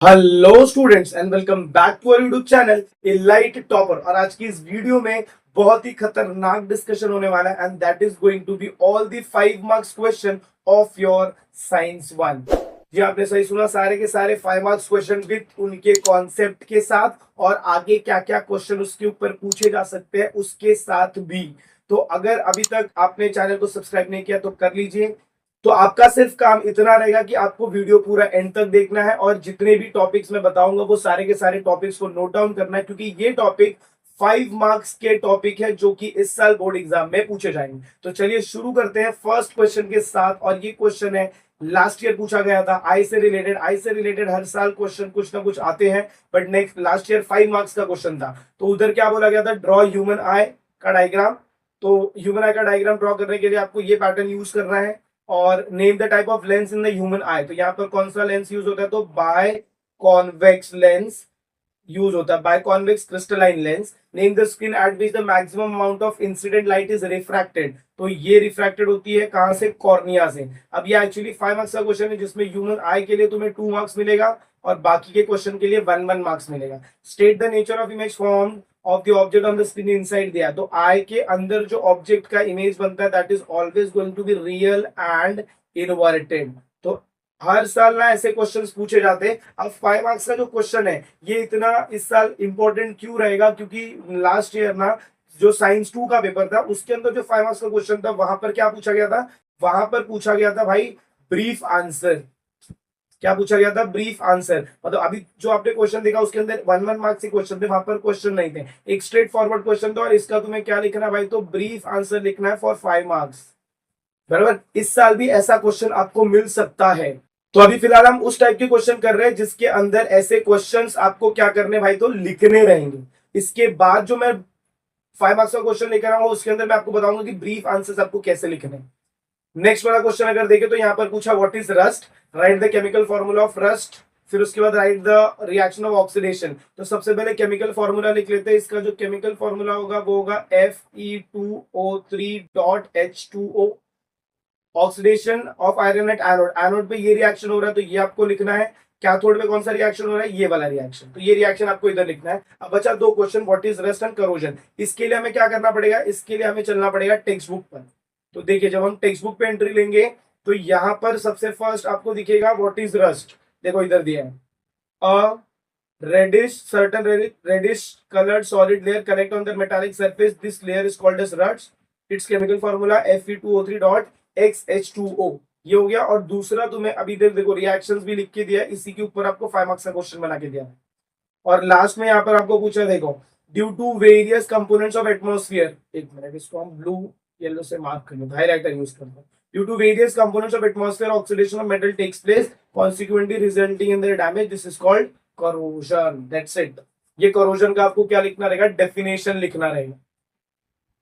Hello students and welcome back to our YouTube channel a light topper. और आज की इस वीडियो में बहुत ही खतरनाक डिस्कशन होने वाला है and that is going to be all the 5 marks question of your science 1। जी आपने सही सुना, सारे के सारे 5 मार्क्स क्वेश्चन विद उनके कॉन्सेप्ट के साथ और आगे क्या क्या क्वेश्चन उसके ऊपर पूछे जा सकते हैं उसके साथ भी। तो अगर अभी तक आपने चैनल को सब्सक्राइब नहीं किया तो कर लीजिए। तो आपका सिर्फ काम इतना रहेगा कि आपको वीडियो पूरा एंड तक देखना है और जितने भी टॉपिक्स मैं बताऊंगा वो सारे के सारे टॉपिक्स को नोट डाउन करना है, क्योंकि ये टॉपिक 5 मार्क्स के टॉपिक है जो कि इस साल बोर्ड एग्जाम में पूछे जाएंगे। तो चलिए शुरू करते हैं फर्स्ट क्वेश्चन के साथ। और ये क्वेश्चन है लास्ट ईयर पूछा गया था आई से रिलेटेड। आई से रिलेटेड हर साल क्वेश्चन कुछ ना कुछ आते हैं, but next last year 5 marks का क्वेश्चन था। तो उधर क्या बोला गया था, ड्रॉ ह्यूमन आई का डायग्राम। तो ह्यूमन आई का डायग्राम ड्रॉ करने के लिए आपको ये पैटर्न यूज करना है और name the type of lens in the human आई। तो यहाँ पर कौन सा लेंस यूज होता है, तो बाय कॉन्वेक्स लेंस यूज होता है, by convex crystalline lens. Name the screen at which the maximum amount of incident light is refracted. तो ये रिफ्रैक्टेड होती है कहां से, कॉर्निया से। अब ये एक्चुअली 5 मार्क्स का क्वेश्चन है जिसमें ह्यूमन आई के लिए तुम्हें 2 मार्क्स मिलेगा और बाकी के क्वेश्चन के लिए 1 मार्क्स मिलेगा। State the nature of image form of the object on the screen inside दिया। तो आई के अंदर जो ऑब्जेक्ट का इमेज बनता है that is always going to be real and inverted. तो हर साल ना ऐसे क्वेश्चंस पूछे जाते हैं। अब 5 मार्क्स का जो क्वेश्चन है ये इतना इस साल इंपॉर्टेंट क्यों रहेगा, क्योंकि लास्ट ईयर ना जो साइंस 2 का पेपर था उसके अंदर जो 5 मार्क्स का क्वेश्चन था वहां पर क्या पूछा गया था, वहां पर पूछा गया था भाई ब्रीफ आंसर। क्या पूछा गया था, ब्रीफ आंसर। मतलब अभी जो आपने क्वेश्चन देखा उसके अंदर 1 1 मार्क्स के क्वेश्चन थे, वहां पर क्वेश्चन नहीं थे, एक स्ट्रेट फॉरवर्ड क्वेश्चन था और इसका तुम्हें क्या लिखना है भाई, तो ब्रीफ आंसर लिखना है फॉर 5 मार्क्स। बराबर, इस साल भी ऐसा क्वेश्चन आपको मिल सकता है। तो अभी फिलहाल हम उस टाइप के क्वेश्चन कर रहे हैं जिसके अंदर ऐसे क्वेश्चंस आपको क्या करने भाई, तो लिखने रहेंगे। इसके बाद जो मैं 5 मार्क्स का क्वेश्चन लेकर आऊंगा उसके अंदर मैं आपको बताऊंगा कि ब्रीफ आंसर्स आपको कैसे लिखने हैं। नेक्स्ट वाला क्वेश्चन अगर देखें तो यहाँ पर पूछा what is rust, right the chemical formula of rust. फिर उसके बाद right the reaction of oxidation. तो सबसे पहले केमिकल फॉर्मूला लिख लेते हैं। इसका जो केमिकल फॉर्मूला होगा वो होगा Fe2O3.H2O। Oxidation of iron at anode, anode पे ये रिएक्शन हो रहा है तो ये आपको लिखना है। कैथोड पे कौन सा रिएक्शन हो रहा है, ये वाला रिएक्शन, तो ये रिएक्शन आपको इधर लिखना है। अब बचा दो question, what is rust and corrosion. इसके लिए हमें क्या करना पड़ेगा, इसके लिए हमें चलना पड़ेगा टेक्स्ट बुक पर। तो देखिए जब हम टेक्स्ट बुक पे एंट्री लेंगे तो यहाँ पर सबसे फर्स्ट आपको दिखेगा व्हाट इज रस्ट। देखो इधर दिया है, अ reddish certain reddish colored solid layer collect on the metallic surface, this layer is called as rust, its chemical formula Fe2O3.XH2O। ये हो गया। और दूसरा तुम्हें अभी देर देखो रिएक्शंस भी लिख के दिया है, इसी के ऊपर आपको 5 मार्क्स का क्वेश्चन बना के दिया। और लास्ट में यहाँ पर आपको पूछा देखो, due to various components of atmosphere, एक मिनट इसको हम ब्लू येलो से मार्क कर लो, हाईलाइटर यूज करते हैं। Due to various components of atmosphere oxidation of metal takes place consequently resulting in their damage, this is called corrosion. That's it. ये corrosion का आपको क्या लिखना रहेगा, डेफिनेशन लिखना रहेगा।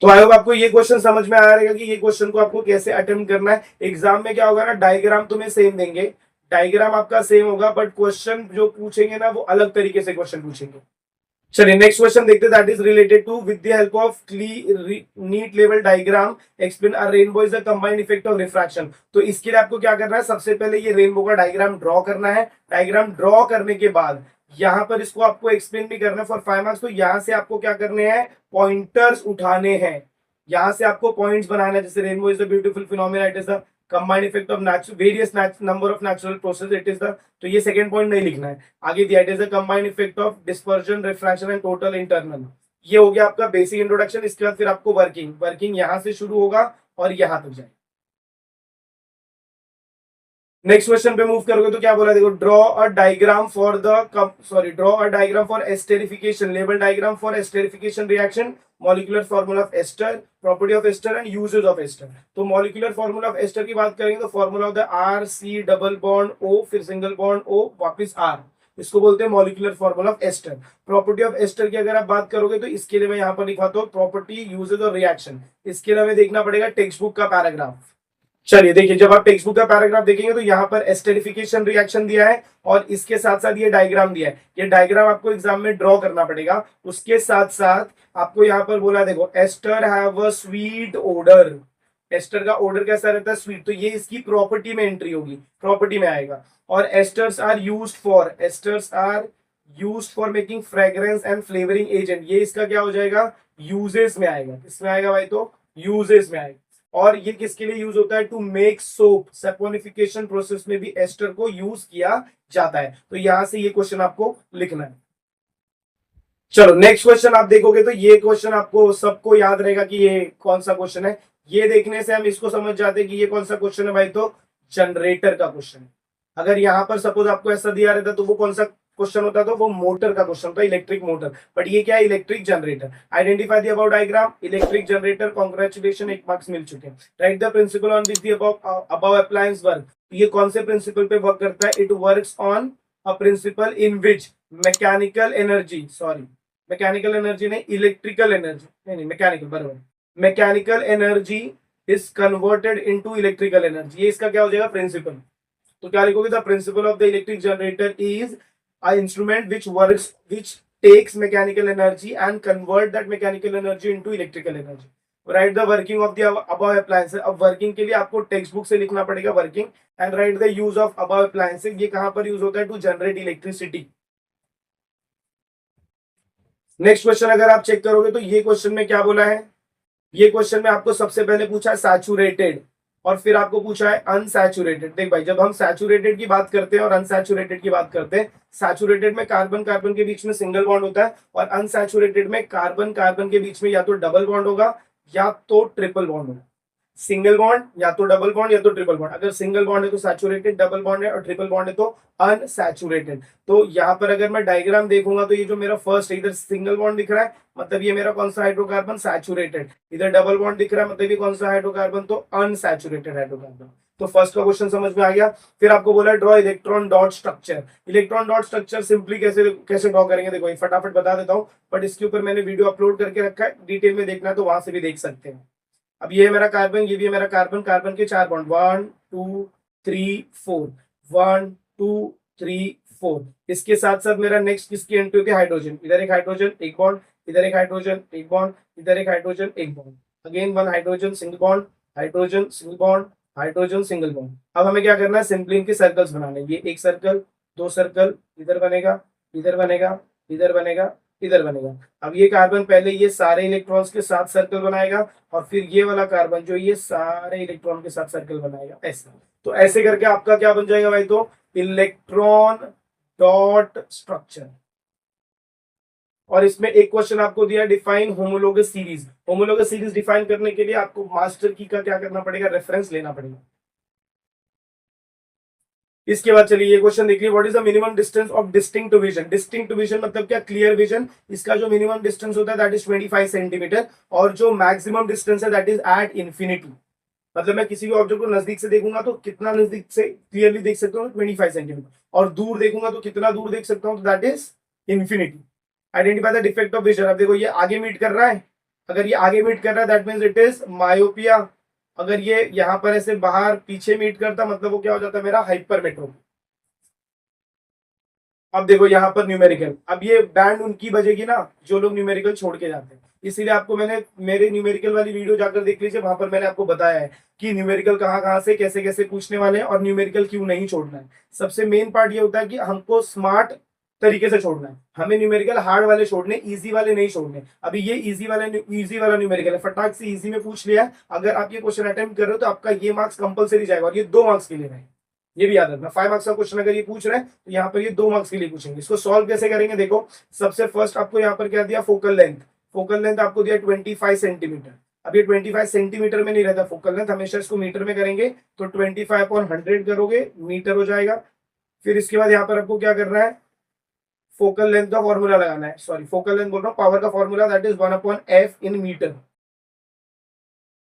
तो आई होप आपको ये क्वेश्चन समझ में आ रहेगा कि ये क्वेश्चन को आपको कैसे अटेम्प्ट करना है। एग्जाम में क्या होगा ना, डायग्राम तुम्हें सेम देंगे, डायग्राम आपका सेम होगा, बट क्वेश्चन जो पूछेंगे ना वो अलग तरीके से क्वेश्चन पूछेंगे। चलिए नेक्स्ट क्वेश्चन देखते हैं, that is related to with the help of neat level diagram explain a rainbow is the combined effect of refraction. तो इसके लिए आपको क्या करना है, सबसे पहले ये रेनबो का डायग्राम ड्रॉ करना है। डायग्राम ड्रॉ करने के बाद यहां पर इसको आपको एक्सप्लेन भी करना है फॉर 5 मार्क्स। तो यहां से आपको क्या करने हैं, पॉइंटर्स उठाने हैं, यहां से आपको पॉइंट्स बनाना है। जैसे rainbow is the beautiful phenomena, it is the combined effect of various number of natural process, it is the, तो ये सेकंड पॉइंट नहीं लिखना है, आगे दिया it is the combined effect of dispersion refraction and total internal. ये हो गया आपका बेसिक इंट्रोडक्शन। इसके बाद फिर आपको वर्किंग, वर्किंग यहां से शुरू होगा और यहां तक जाए। नेक्स्ट क्वेश्चन पे मूव करोगे तो क्या बोला, देखो draw a diagram for draw a diagram for esterification, label diagram for esterification reaction, molecular formula of ester, property of ester and uses of ester. तो मॉलिक्यूलर फॉर्मूला ऑफ एस्टर की बात करेंगे तो फॉर्मूला होता है R C double bond O, फिर single bond O, वापिस R, इसको बोलते हैं molecular formula of ester. Property of ester की अगर आप बात करोगे तो इसके लिए मैं यहाँ पर लिखवाता हूँ प्रॉपर्टी यूजेज और रिएक्शन। इसके लिए हमें देखना पड़ेगा टेक्स्ट बुक का पैराग्राफ। चलिए देखिए, जब आप टेक्स्ट बुक का पैराग्राफ देखेंगे तो यहाँ पर एस्टेरिफिकेशन रिएक्शन दिया है और इसके साथ साथ ये डायग्राम दिया है। ये डायग्राम आपको एग्जाम में ड्रॉ करना पड़ेगा। उसके साथ साथ आपको यहाँ पर बोला देखो ester have a sweet odour, ester का ऑर्डर कैसा रहता है, स्वीट, तो ये इसकी प्रॉपर्टी में एंट्री होगी, प्रॉपर्टी में आएगा। और esters are used for making fragrance and flavouring agent, ये इसका क्या हो जाएगा, यूजेस में आएगा। किसमें आएगा भाई, तो यूजेस में आएगा। और ये किसके लिए यूज होता है, to make soap, saponification process में भी एस्टर को यूज किया जाता है। तो यहां से ये क्वेश्चन आपको लिखना है। चलो नेक्स्ट क्वेश्चन आप देखोगे तो ये क्वेश्चन आपको सबको याद रहेगा कि ये कौन सा क्वेश्चन है। ये देखने से हम इसको समझ जाते हैं कि ये कौन सा क्वेश्चन है भाई, तो जनरेटर का क्वेश्चन है। अगर यहां पर सपोज आपको ऐसा दिया रहता तो वो कौन सा क्वेश्चन होता, तो वो मोटर का क्वेश्चन था, इलेक्ट्रिक मोटर। बट ये क्या है, electric generator. Identify the above diagram, electric generator, congratulation, 1 marks मिल चुके हैं। Write the principle on which the above appliance work, ये कौन से प्रिंसिपल पे वर्क करता है, it works on a principle in which mechanical energy, sorry mechanical energy नहीं, इलेक्ट्रिकल एनर्जी, नहीं मैकेनिकल, बराबर, mechanical energy is converted into electrical energy, ये इसका क्या हो जाएगा, प्रिंसिपल। तो क्या लिखोगे, the principal of the electric generator is a instrument which works which takes mechanical energy and convert that mechanical energy into electrical energy. Write the working of the above appliances, अब working के लिए आपको textbook से लिखना पड़ेगा working. And write the use of above appliances, ये कहां पर यूज होता है, to generate electricity. Next question अगर आप चेक करोगे तो ये क्वेश्चन में क्या बोला है, ये क्वेश्चन में आपको सबसे पहले पूछा है सैचुरेटेड और फिर आपको पूछा है अनसैचुरेटेड। देख भाई, जब हम सैचुरेटेड की बात करते हैं और अनसैचुरेटेड की बात करते हैं, सैचुरेटेड में कार्बन कार्बन के बीच में सिंगल बॉन्ड होता है और अनसैचुरेटेड में कार्बन कार्बन के बीच में या तो डबल बॉन्ड होगा या तो ट्रिपल बॉन्ड होगा। सिंगल बॉन्ड या तो डबल बॉन्ड या तो ट्रिपल बॉन्ड, अगर सिंगल बॉन्ड है तो सैचुरेटेड, डबल बॉन्ड है और ट्रिपल बॉन्ड है तो अनसैचुरेटेड। तो यहाँ पर अगर मैं डायग्राम देखूंगा तो ये जो मेरा फर्स्ट है, इधर सिंगल बॉन्ड दिख रहा है, मतलब ये मेरा कौन सा हाइड्रोकार्बन, सैचुरेटेड। इधर डबल बॉन्ड दिख रहा है, मतलब ये कौन सा हाइड्रोकार्बन, तो अनसैचुरेटेड हाइड्रोकार्बन। तो फर्स्ट का क्वेश्चन समझ में आ गया। फिर आपको बोला draw electron dot structure. Electron dot structure simply कैसे कैसे ड्रॉ करेंगे, देखो फटाफट बता देता हूँ, बट इसके ऊपर मैंने वीडियो अपलोड करके रखा है, डिटेल में देखना है तो वहां से भी देख सकते हैं। अब ये है मेरा कार्बन, ये भी है मेरा कार्बन, कार्बन के 4 बॉन्ड, 1 2 3 4, 1 2 3 4। इसके साथ साथ मेरा नेक्स्ट किसकी एंट्री होती है, हाइड्रोजन। इधर एक हाइड्रोजन, एक बॉन्ड, इधर एक हाइड्रोजन, एक बॉन्ड, इधर एक हाइड्रोजन, एक bond, again 1 hydrogen single bond, hydrogen single bond, hydrogen single bond. अब हमें क्या करना है, सिंपली इनके सर्कल्स बनाने। ये एक सर्कल, 2 सर्कल, इधर बनेगा, इधर बनेगा, इधर बनेगा, इधर बनेगा। अब ये कार्बन पहले ये सारे इलेक्ट्रॉन्स के साथ सर्कल बनाएगा और फिर ये वाला कार्बन जो ये सारे इलेक्ट्रॉन के साथ सर्कल बनाएगा, ऐसे। तो ऐसे करके आपका क्या बन जाएगा भाई, तो इलेक्ट्रॉन डॉट स्ट्रक्चर। और इसमें एक क्वेश्चन आपको दिया, define homologous series. Homologous series define करने के लिए आपको मास्टर की का क्या करना पड़ेगा, रेफरेंस लेना पड़ेगा। इसके बाद चलिए ये क्वेश्चन देखिए, what is the minimum distance of distinct vision. Distinct vision मतलब क्या, क्लियर विजन। इसका जो मिनिमम डिस्टेंस होता है दैट इज 25 सेंटीमीटर और जो मैक्सिमम डिस्टेंस है दैट इज एट इंफिनिटी। मतलब मैं किसी भी ऑब्जेक्ट को नजदीक से देखूंगा तो कितना नजदीक से क्लियरली देख सकता हूँ, 25 सेंटीमीटर, और दूर देखूंगा तो कितना दूर देख सकता हूँ, तो that is infinity. Identify the defect of vision. अब देखो ये आगे मीट कर रहा है, अगर ये आगे मीट कर रहा है that means it is myopia. अगर ये यहाँ पर ऐसे बाहर पीछे मीट करता मतलब वो क्या हो जाता है, मेरा हाइपरमेट्रोपी। अब देखो यहाँ पर न्यूमेरिकल, अब ये बैंड उनकी बजेगी ना जो लोग न्यूमेरिकल छोड़ के जाते हैं, इसीलिए आपको मैंने मेरे न्यूमेरिकल वाली वीडियो जाकर देख लीजिए, वहां पर मैंने आपको बताया है कि न्यूमेरिकल कहाँ कहाँ से कैसे कैसे पूछने वाले हैं और न्यूमेरिकल क्यों नहीं छोड़ना है। सबसे मेन पार्ट ये होता है कि हमको स्मार्ट तरीके से छोड़ना है, हमें न्यूमेरिकल हार्ड वाले छोड़ने, इजी वाले नहीं छोड़ने। अभी ये इजी वाला न्यूमेरिकल है, फटाक से इजी में पूछ लिया। अगर आप ये क्वेश्चन अटेम्प्ट कर रहे हो तो आपका ये मार्क्स कंपलसरी जाएगा और ये 2 मार्क्स के लिए रहेगा, ये भी याद रखना। 5 मार्क्स का क्वेश्चन अगर ये पूछ रहे हैं तो यहाँ पर ये 2 मार्क्स के लिए पूछेंगे। इसको सॉल्व कैसे करेंगे, देखो सबसे फर्स्ट आपको यहाँ पर क्या दिया, फोकल लेंथ। फोकल लेंथ आपको दिया 25 सेंटीमीटर। अब ये 25 सेंटीमीटर में नहीं रहता फोकल लेंथ, हमेशा इसको मीटर में करेंगे, तो 25/100 करोगे मीटर हो जाएगा। फिर इसके बाद यहाँ पर आपको क्या करना है, फोकल लेंथ का फॉर्मूला लगाना है, सॉरी फोकल लेंथ बोल रहा हूँ, पावर का formula that is 1/f in metre.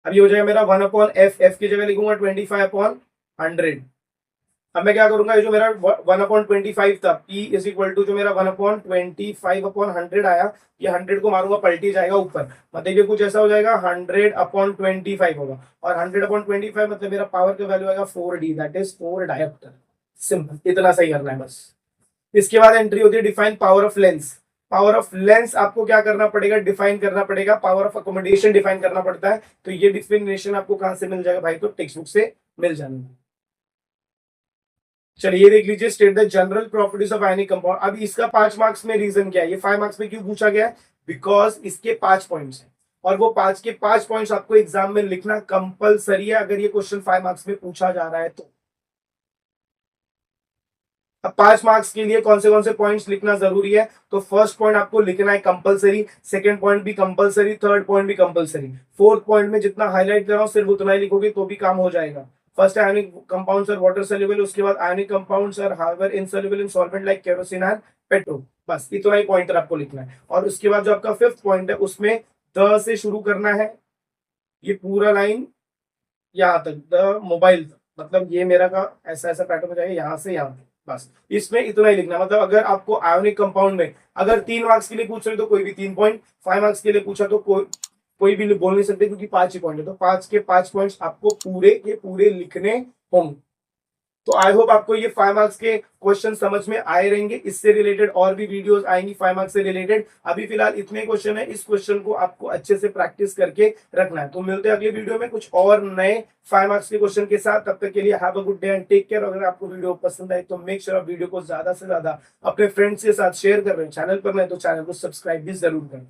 अब ये हो जाएगा मेरा 1/f, f की जगह लिखूंगा 25/100। अब मैं क्या करूंगा, ये जो मेरा 1/25 था, P इज इक्वल टू जो मेरा 1/25/100 आया, ये 100 को मारूंगा पलटी जाएगा ऊपर, मतलब ये कुछ ऐसा हो जाएगा 100/25 होगा। और 100/25 मतलब मेरा पावर का वैल्यू आएगा 4d, that is 4 dioptre. Simple, इतना सही करना है बस। इसके बाद एंट्री होती है define power of lens. Power of lens आपको क्या करना पड़ेगा, डिफाइन करना पड़ेगा, पावर ऑफ अकोमोडेशन डिफाइन करना पड़ता है। तो ये डिफिनेशन आपको कहां से मिल जाएगा भाई, तो टेक्स्ट बुक से मिल जाएगा। चलिए ये देख लीजिए, state the general properties of ionic compound. अब इसका 5 मार्क्स में रीजन क्या है, ये 5 मार्क्स में क्यों पूछा गया है, बिकॉज इसके 5 पॉइंट्स हैं और वो 5 के 5 पॉइंट्स आपको एग्जाम में लिखना कंपलसरी है अगर ये क्वेश्चन 5 मार्क्स में पूछा जा रहा है तो। अब 5 मार्क्स के लिए कौन से पॉइंट्स लिखना जरूरी है, तो फर्स्ट पॉइंट आपको लिखना है कंपलसरी, सेकंड पॉइंट भी कंपलसरी, थर्ड पॉइंट भी कंपलसरी, फोर्थ पॉइंट में जितना हाईलाइट कर रहा हूं सिर्फ उतना ही लिखोगे तो भी काम हो जाएगा। First ionic compounds are water soluble, उसके बाद ionic compounds are however insoluble in solvent like kerosene and petrol, बस इतना ही पॉइंटर आपको लिखना है। और उसके बाद जो आपका फिफ्थ पॉइंट है उसमें द से शुरू करना है, ये पूरा लाइन यहाँ तक, द मोबाइल, मतलब ये मेरा का ऐसा ऐसा पैटर्न हो जाएगा यहाँ से यहाँ तक, बस इसमें इतना ही लिखना। मतलब अगर आपको आयोनिक कंपाउंड में अगर 3 मार्क्स के लिए पूछ रहे तो कोई भी 3 पॉइंट, 5 मार्क्स के लिए पूछा तो कोई भी बोल नहीं सकते क्योंकि 5 ही पॉइंट है, तो 5 के 5 पॉइंट्स आपको पूरे के पूरे लिखने होंगे। तो आई होप आपको ये 5 मार्क्स के क्वेश्चन समझ में आए रहेंगे। इससे रिलेटेड और भी वीडियोस आएंगी 5 मार्क्स से रिलेटेड। अभी फिलहाल इतने क्वेश्चन है, इस क्वेश्चन को आपको अच्छे से प्रैक्टिस करके रखना है। तो मिलते हैं अगले वीडियो में कुछ और नए 5 मार्क्स के क्वेश्चन के साथ। तब तक के लिए have a good day and take care. अगर आपको वीडियो पसंद आए तो मेक श्योर वीडियो को ज्यादा से ज्यादा अपने फ्रेंड्स के साथ शेयर कर रहे हैं। चैनल पर नहीं तो चैनल को सब्सक्राइब भी जरूर करें।